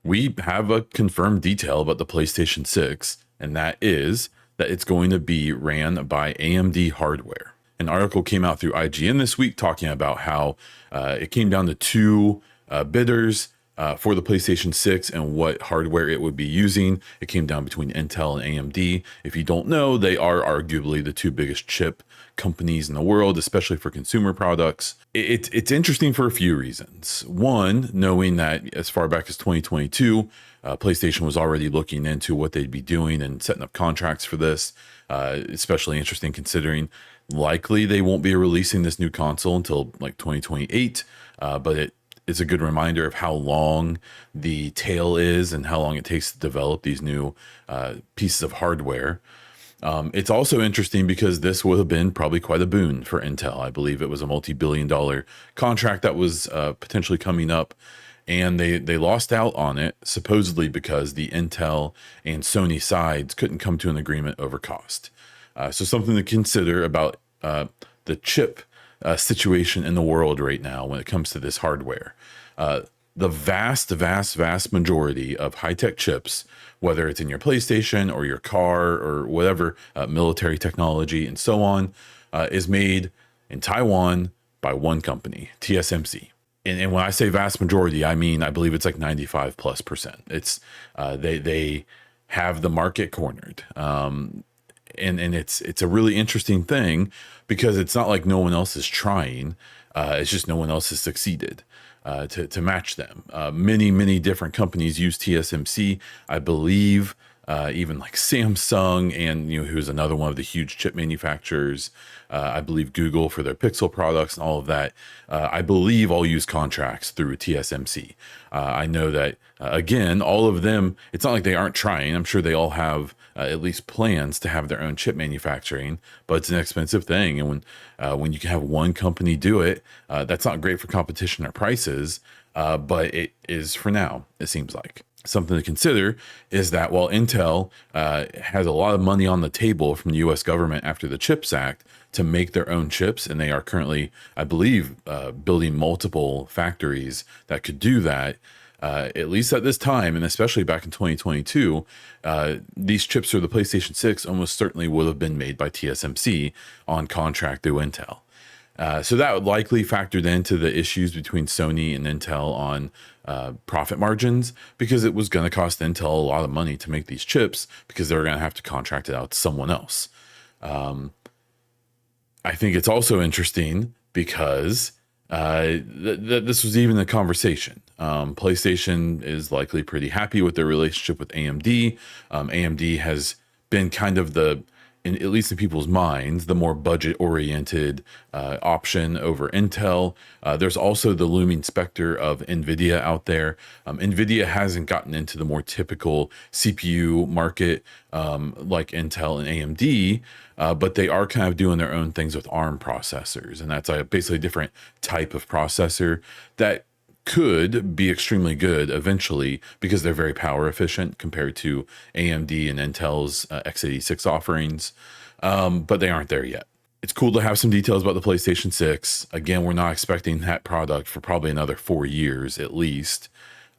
we have a confirmed detail about the PlayStation 6, and that is that it's going to be ran by AMD hardware. An article came out through IGN this week talking about how it came down to two bidders for the PlayStation 6 and what hardware it would be using. It came down between Intel and AMD. If you don't know, they are arguably the two biggest chip companies in the world, especially for consumer products. It's interesting for a few reasons. One, knowing that as far back as 2022, PlayStation was already looking into what they'd be doing and setting up contracts for this. Especially interesting considering likely they won't be releasing this new console until like 2028, but it is a good reminder of how long the tail is and how long it takes to develop these new pieces of hardware. It's also interesting because this would have been probably quite a boon for Intel. I believe it was a multi-billion-dollar contract that was potentially coming up, and they lost out on it supposedly because the Intel and Sony sides couldn't come to an agreement over cost. So something to consider about the chip situation in the world right now when it comes to this hardware. The vast majority of high-tech chips, whether it's in your PlayStation or your car or whatever, military technology and so on, is made in Taiwan by one company, TSMC. And when I say vast majority, I mean, I believe it's like 95+%. It's they have the market cornered. And it's a really interesting thing because it's not like no one else is trying. It's just no one else has succeeded to match them. Many different companies use TSMC. I believe even like Samsung and who's another one of the huge chip manufacturers. I believe Google for their Pixel products and all of that. I believe all use contracts through TSMC. I know that again, all of them. It's not like they aren't trying. I'm sure they all have at least plans to have their own chip manufacturing, but it's an expensive thing. And when you can have one company do it, that's not great for competition or prices, but it is for now, it seems like. Something to consider is that while Intel has a lot of money on the table from the US government after the CHIPS Act to make their own chips, and they are currently, I believe, building multiple factories that could do that, at least at this time, and especially back in 2022, these chips for the PlayStation 6 almost certainly would have been made by TSMC on contract through Intel. So that would likely factored into the issues between Sony and Intel on profit margins, because it was going to cost Intel a lot of money to make these chips because they were going to have to contract it out to someone else. I think it's also interesting because this was even a conversation. PlayStation is likely pretty happy with their relationship with AMD. AMD has been kind of at least in people's minds, the more budget-oriented option over Intel. There's also the looming specter of NVIDIA out there. NVIDIA hasn't gotten into the more typical CPU market like Intel and AMD, but they are kind of doing their own things with ARM processors, and that's basically a different type of processor that could be extremely good eventually because they're very power efficient compared to AMD and Intel's x86 offerings, but they aren't there yet. It's cool to have some details about the PlayStation 6. Again, we're not expecting that product for probably another 4 years at least.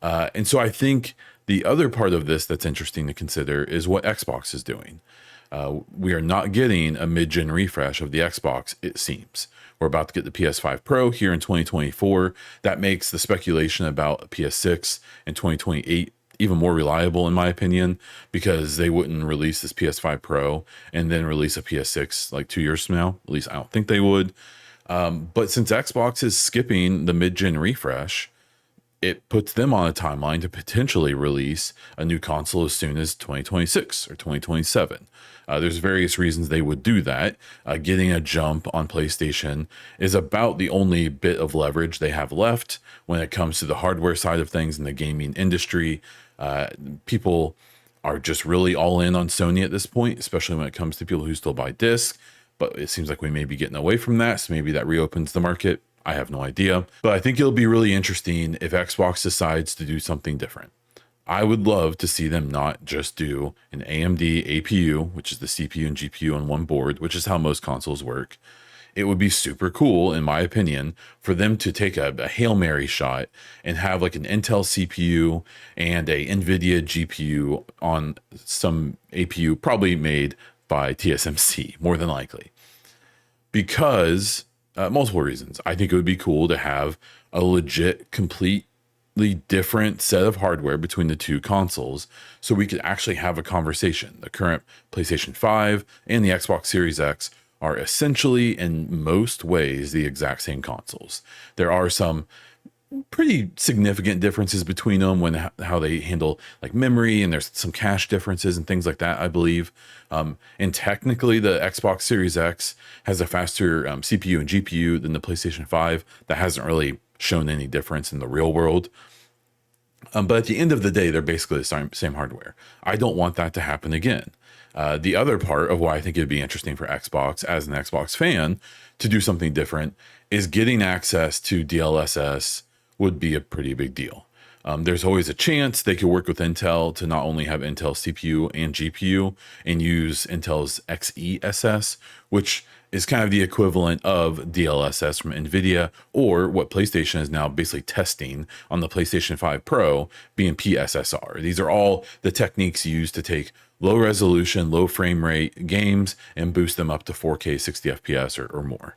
And so I think the other part of this that's interesting to consider is what Xbox is doing. We are not getting a mid-gen refresh of the Xbox, it seems. We're about to get the PS5 Pro here in 2024. That makes the speculation about a PS6 in 2028 even more reliable, in my opinion, because they wouldn't release this PS5 Pro and then release a PS6 like 2 years from now. At least I don't think they would. But since Xbox is skipping the mid-gen refresh, it puts them on a timeline to potentially release a new console as soon as 2026 or 2027. There's various reasons they would do that. Getting a jump on PlayStation is about the only bit of leverage they have left when it comes to the hardware side of things in the gaming industry. People are just really all in on Sony at this point, especially when it comes to people who still buy discs. But it seems like we may be getting away from that, so maybe that reopens the market. I have no idea. But I think it'll be really interesting if Xbox decides to do something different. I would love to see them not just do an AMD APU, which is the CPU and GPU on one board, which is how most consoles work, it would be super cool, in my opinion, for them to take a Hail Mary shot and have like an Intel CPU and a NVIDIA GPU on some APU probably made by TSMC, more than likely. Because multiple reasons. I think it would be cool to have a legit, completely different set of hardware between the two consoles so we could actually have a conversation. The current PlayStation 5 and the Xbox Series X are essentially, in most ways, the exact same consoles. There are some pretty significant differences between them when how they handle like memory, and there's some cache differences and things like that, I believe. And technically the Xbox Series X has a faster CPU and GPU than the PlayStation 5. That hasn't really shown any difference in the real world. But at the end of the day, they're basically the same hardware. I don't want that to happen again. The other part of why I think it'd be interesting for Xbox as an Xbox fan to do something different is getting access to DLSS would be a pretty big deal. There's always a chance they could work with Intel to not only have Intel CPU and GPU and use Intel's XeSS, which is kind of the equivalent of DLSS from NVIDIA, or what PlayStation is now basically testing on the PlayStation 5 Pro being PSSR. These are all the techniques used to take low resolution, low frame rate games and boost them up to 4K 60 FPS or more.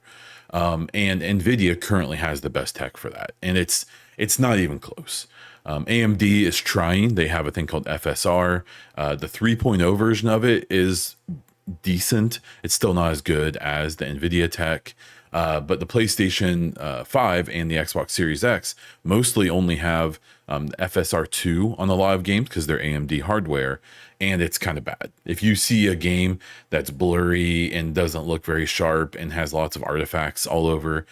And NVIDIA currently has the best tech for that. And it's not even close. AMD is trying. They have a thing called FSR. The 3.0 version of it is decent. It's still not as good as the NVIDIA tech. But the PlayStation 5 and the Xbox Series X mostly only have FSR2 on a lot of games because they're AMD hardware, and it's kind of bad. If you see a game that's blurry and doesn't look very sharp and has lots of artifacts all over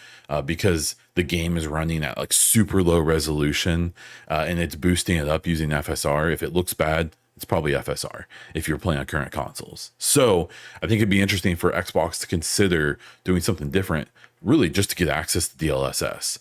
because the game is running at like super low resolution and it's boosting it up using FSR, if it looks bad, it's probably FSR if you're playing on current consoles. So I think it'd be interesting for Xbox to consider doing something different, really just to get access to DLSS.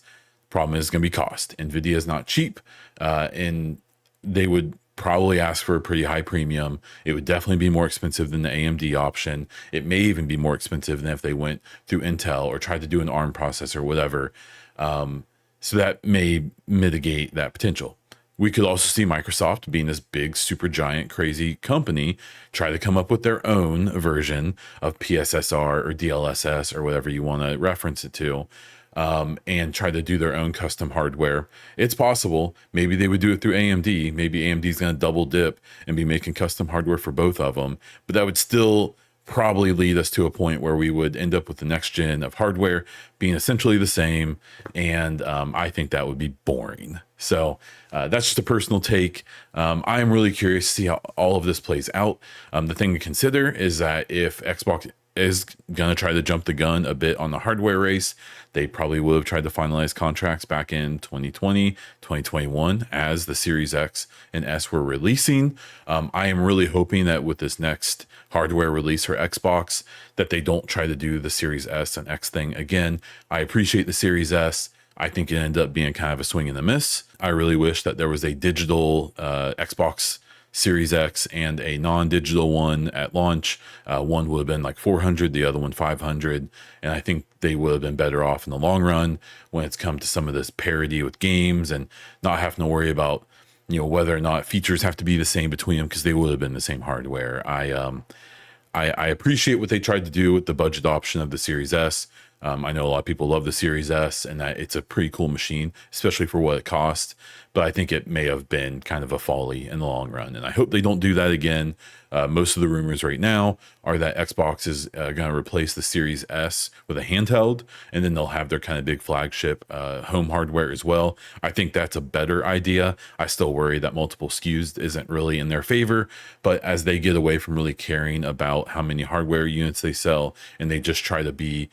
Problem is going to be cost. NVIDIA is not cheap, and they would probably ask for a pretty high premium. It would definitely be more expensive than the AMD option. It may even be more expensive than if they went through Intel or tried to do an ARM processor or whatever. So that may mitigate that potential. We could also see Microsoft, being this big, super giant, crazy company, try to come up with their own version of PSSR or DLSS or whatever you want to reference it to, and try to do their own custom hardware. It's possible. Maybe they would do it through AMD. Maybe AMD is going to double dip and be making custom hardware for both of them. But that would still probably lead us to a point where we would end up with the next gen of hardware being essentially the same. And I think that would be boring. So that's just a personal take. I am really curious to see how all of this plays out. The thing to consider is that if Xbox is going to try to jump the gun a bit on the hardware race, they probably would have tried to finalize contracts back in 2020, 2021 as the Series X and S were releasing. I am really hoping that with this next hardware release for Xbox, that they don't try to do the Series S and X thing again. I appreciate the Series S. I think it ended up being kind of a swing and a miss. I really wish that there was a digital Xbox Series X and a non-digital one at launch. One would have been like 400, the other one 500, and I think they would have been better off in the long run when it's come to some of this parity with games and not having to worry about, you know, whether or not features have to be the same between them because they would have been the same hardware. I appreciate what they tried to do with the budget option of the Series S. I know a lot of people love the Series S and that it's a pretty cool machine, especially for what it costs. But I think it may have been kind of a folly in the long run. And I hope they don't do that again. Most of the rumors right now are that Xbox is going to replace the Series S with a handheld, and then they'll have their kind of big flagship home hardware as well. I think that's a better idea. I still worry that multiple SKUs isn't really in their favor, but as they get away from really caring about how many hardware units they sell, and they just try to be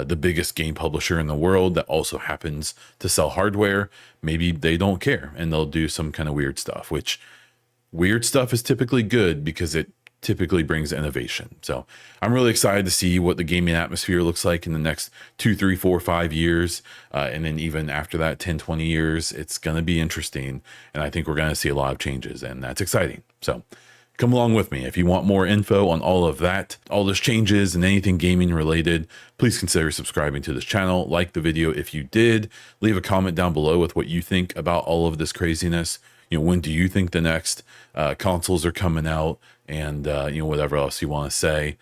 the biggest game publisher in the world that also happens to sell hardware, maybe they don't care and they'll do some kind of weird stuff, which weird stuff is typically good because it typically brings innovation. So I'm really excited to see what the gaming atmosphere looks like in the next 2, 3, 4, 5 years. And then even after that, 10, 20 years, it's going to be interesting. And I think we're going to see a lot of changes, and that's exciting. So come along with me. If you want more info on all of that, all those changes and anything gaming related, please consider subscribing to this channel. Like the video if you did. Leave a comment down below with what you think about all of this craziness. When do you think the next consoles are coming out, and whatever else you want to say.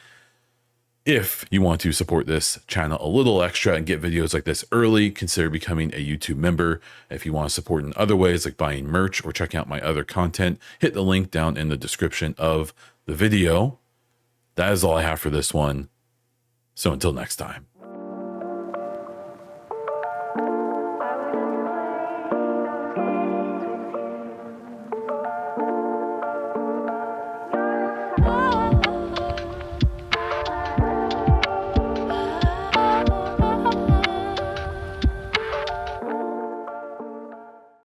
If you want to support this channel a little extra and get videos like this early, consider becoming a YouTube member. If you want to support in other ways, like buying merch or checking out my other content, hit the link down in the description of the video. That is all I have for this one. So until next time.